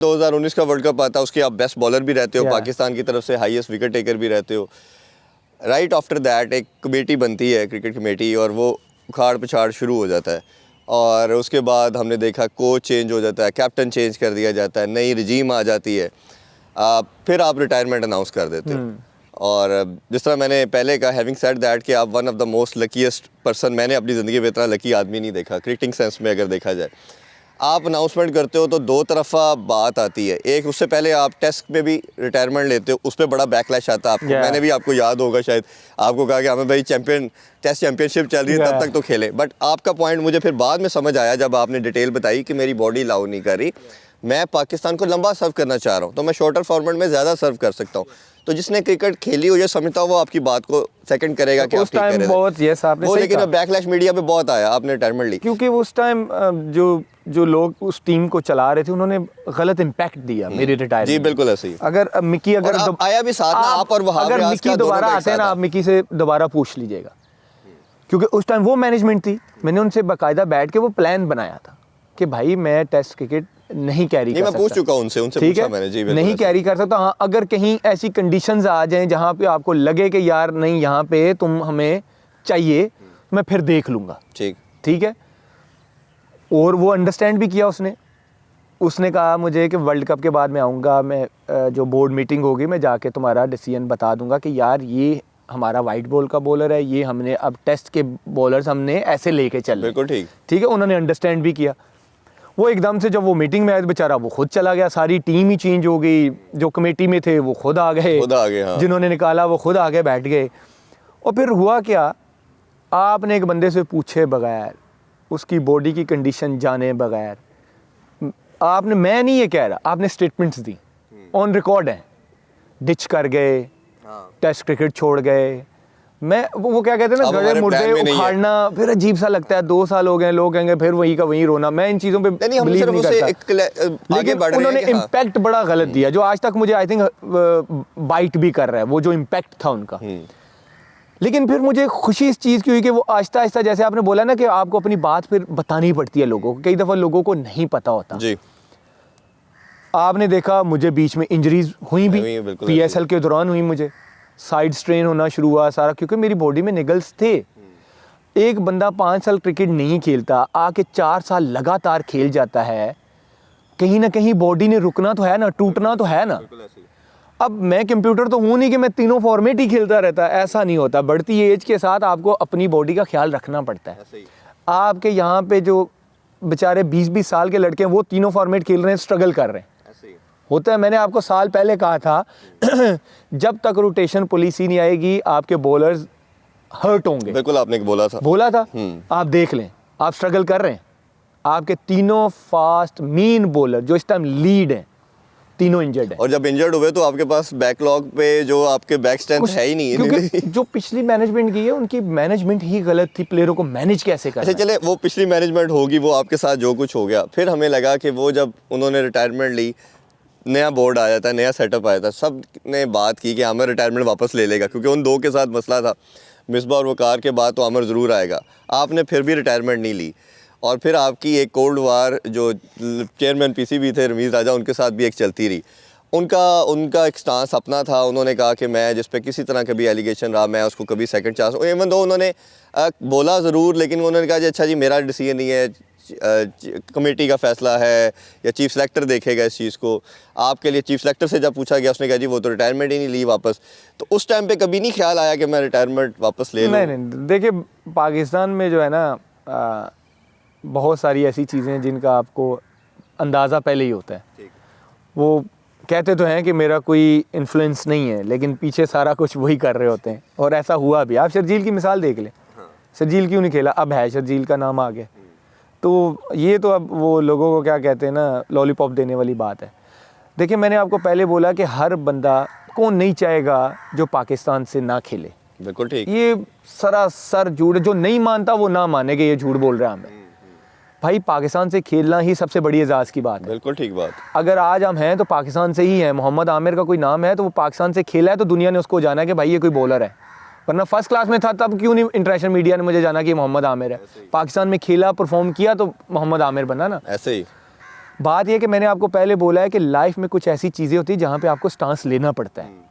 2019 का world cup आता, उसके आप बेस्ट बॉलर भी रहते हो, Yeah. पाकिस्तान की तरफ से हाईएस्ट विकेट टेकर भी रहते हो। राइट आफ्टर दैट एक कमेटी बनती है, क्रिकेट कमेटी, और वो उखाड़ पछाड़ शुरू हो जाता है। और उसके बाद हमने देखा कोच चेंज हो जाता है, कैप्टन चेंज कर दिया जाता है, नई रजीम आ जाती है, फिर आप रिटायरमेंट अनाउंस कर देते हो। और जिस तरह मैंने पहले कहा, हैविंग सेड दैट, कि आप one of the most luckiest person, मैंने अपनी ज़िंदगी में इतना लकी आदमी नहीं देखा क्रिकेटिंग सेंस में। अगर देखा जाए, आप अनाउंसमेंट करते हो तो दो तरफा बात आती है। एक, उससे पहले आप टेस्ट में भी रिटायरमेंट लेते हो, उस पर बड़ा बैकलैश आता है आपको। मैंने भी, आपको याद होगा शायद, आपको कहा कि हमें भाई टेस्ट चैंपियनशिप चल रही है, तब तक तो खेले। बट आपका पॉइंट मुझे फिर बाद में समझ आया, जब आपने डिटेल बताई कि मेरी बॉडी अलाउ नहीं कर रही, मैं पाकिस्तान को लंबा सर्व करना चाह रहा हूँ, तो मैं शॉर्टर फॉर्मेट में ज़्यादा सर्व कर सकता हूँ। तो जिसने क्रिकेट खेली हो, ये समझता हो, वो आपकी बात को सेकंड करेगा कि उस टाइम बहुत, यस आपने वो, सही लेकिन कहा। बैकलैश मीडिया पे बहुत आया, आपने रिटायरमेंट ली। क्योंकि उस टाइम जो लोग उस टीम को चला रहे थे, उन्होंने गलत इम्पैक्ट दिया मेरी रिटायरमेंट। जी बिल्कुल ऐसे ही। अगर मिकी, अगर आया भी साथ ना, आप और वहाब अगर मिकी दोबारा आते हैं ना, आप मिकी से दोबारा पूछ लीजिएगा, क्योंकि उस टाइम वो मैनेजमेंट थी। मैंने उनसे बाकायदा बैठ के वो प्लान बनाया था कि भाई मैं टेस्ट क्रिकेट नहीं कैरी कर सकता। मैं पूछ चुका उनसे पूछा मैंने, जी नहीं कैरी कर सकता। हाँ, अगर कहीं ऐसी कंडीशंस आ जाएं जहाँ पे आपको लगे कि यार नहीं, यहाँ पे तुम हमें चाहिए, मैं फिर देख लूँगा। ठीक है। और वो अंडरस्टैंड भी किया उसने कहा मुझे कि वर्ल्ड कप के बाद मैं आऊँगा, मैं जो बोर्ड मीटिंग होगी मैं जाके तुम्हारा डिसीजन बता दूंगा कि यार ये हमारा वाइट बॉल का बॉलर है, ये हमने अब टेस्ट के बॉलर्स हमने ऐसे लेके चल। बिल्कुल ठीक है। उन्होंने अंडरस्टैंड भी किया। वो एकदम से जब वो मीटिंग में आया, बेचारा वो खुद चला गया, सारी टीम ही चेंज हो गई। जो कमेटी में थे वो खुद आ गए, हाँ। जिन्होंने निकाला वो खुद आगे बैठ गए। और फिर हुआ क्या, आपने एक बंदे से पूछे बगैर, उसकी बॉडी की कंडीशन जाने बगैर, आपने, मैं नहीं ये कह रहा, आपने स्टेटमेंट्स दी, ऑन रिकॉर्ड है, डिच कर गए, टेस्ट क्रिकेट छोड़ गए। मैं वो क्या कहते हैं ना, गड़े मुर्दे उखाड़ना, फिर अजीब सा लगता है। 2 साल हो गए, लोग कहेंगे फिर वहीं का वहीं रोना। मैं इन चीज़ों पे बिलीव नहीं करता, लेकिन उन्होंने इम्पैक्ट बड़ा गलत दिया, जो आज तक मुझे आई थिंक बाइट भी कर रहा है, वो जो इम्पैक्ट था उनका। लेकिन फिर मुझे खुशी इस चीज़ की हुई कि वो आहिस्ता आहिस्ता, जैसे आपने बोला ना कि आपको अपनी बात फिर बतानी पड़ती है लोगों को, कई दफ़ा लोगों को नहीं पता होता। जी। आपने देखा मुझे बीच में इंजरीज हुई भी, PSL के दौरान हुई, मुझे साइड स्ट्रेन होना शुरू हुआ सारा, क्योंकि मेरी बॉडी में निगल्स थे। एक बंदा 5 साल क्रिकेट नहीं खेलता, आके 4 साल लगातार खेल जाता है, कहीं ना कहीं बॉडी ने रुकना तो है ना, टूटना तो है ना। अब मैं कंप्यूटर तो हूँ नहीं कि मैं तीनों फॉर्मेट ही खेलता रहता, ऐसा नहीं होता। बढ़ती एज के साथ आपको अपनी बॉडी का ख्याल रखना पड़ता है। आपके यहाँ पे जो बेचारे 20-20 साल के लड़के हैं, वो तीनों फॉर्मेट खेल रहे हैं, स्ट्रगल कर रहे हैं। होता है, मैंने आपको साल पहले कहा था जब तक रोटेशन पॉलिसी नहीं आएगी आपके बॉलर्स हर्ट होंगे। बिल्कुल, आपने बोला था। आप देख लें, आप स्ट्रगल कर रहे हैं। आपके तीनों फास्ट मीन बॉलर जो इस टाइम लीड हैं, तीनों इंजर्ड हैं। और जब इंजर्ड हुए तो आपके पास बैकलॉग पे जो आपके बैक स्ट्रेंथ है ही नहीं, क्योंकि जो पिछली मैनेजमेंट की है, उनकी मैनेजमेंट ही गलत थी। प्लेयरों को मैनेज कैसे करना। अच्छा चले, वो पिछली मैनेजमेंट होगी, वो आपके साथ जो कुछ हो गया, फिर हमें लगा कि वो जब उन्होंने रिटायरमेंट ली, नया बोर्ड आया था, नया सेटअप आया था, सब ने बात की कि आमिर रिटायरमेंट वापस ले लेगा, क्योंकि उन दो के साथ मसला था, मिसबा और वकार के बाद तो आमिर ज़रूर आएगा। आपने फिर भी रिटायरमेंट नहीं ली, और फिर आपकी एक कोल्ड वार, जो चेयरमैन PCB थे रमीज़ राजा, उनके साथ भी एक चलती रही। उनका एक स्टांस अपना था। उन्होंने कहा कि मैं जिस पे किसी तरह का भी एलिगेशन रहा, मैं उसको कभी सेकंड चांस, इवन दो उन्होंने बोला ज़रूर, लेकिन उन्होंने कहा जी अच्छा जी मेरा डिसीजन नहीं है, कमेटी का फैसला है या चीफ सेलेक्टर देखेगा इस चीज़ को। आपके लिए चीफ सेलेक्टर से जब पूछा गया, उसने कहा जी वो तो रिटायरमेंट ही नहीं ली वापस। तो उस टाइम पे कभी नहीं ख्याल आया कि मैं रिटायरमेंट वापस ले लूं? नहीं, देखिए पाकिस्तान में जो है ना, बहुत सारी ऐसी चीज़ें हैं जिनका आपको अंदाज़ा पहले ही होता है। वो कहते तो हैं कि मेरा कोई इन्फ्लुएंस नहीं है, लेकिन पीछे सारा कुछ वही कर रहे होते हैं, और ऐसा हुआ भी। आप शर्जील की मिसाल देख लें। शर्जील क्यों नहीं खेला, अब है, शर्जील का नाम आ गया। तो ये तो अब वो लोगों को क्या कहते हैं ना, लॉलीपॉप देने वाली बात है। देखिए मैंने आपको पहले बोला कि हर बंदा कौन नहीं चाहेगा जो पाकिस्तान से ना खेले। बिल्कुल ठीक। ये सरासर झूठ, जो नहीं मानता वो ना माने कि ये झूठ बोल रहा है हमें। भाई पाकिस्तान से खेलना ही सबसे बड़ी एजाज़ की बात है। बिल्कुल ठीक बात। अगर आज हम हैं तो पाकिस्तान से ही हैं। मोहम्मद आमिर का कोई नाम है तो वो पाकिस्तान से खेला है, तो दुनिया ने उसको जाना है कि भाई ये कोई बॉलर है। वरना फर्स्ट क्लास में था तब क्यों नहीं इंटरनेशनल मीडिया ने मुझे जाना कि मोहम्मद आमिर है। पाकिस्तान में खेला, परफॉर्म किया, तो मोहम्मद आमिर बना ना। ऐसे ही बात ये है कि मैंने आपको पहले बोला है कि लाइफ में कुछ ऐसी चीज़ें होती हैं जहाँ पे आपको स्टांस लेना पड़ता है।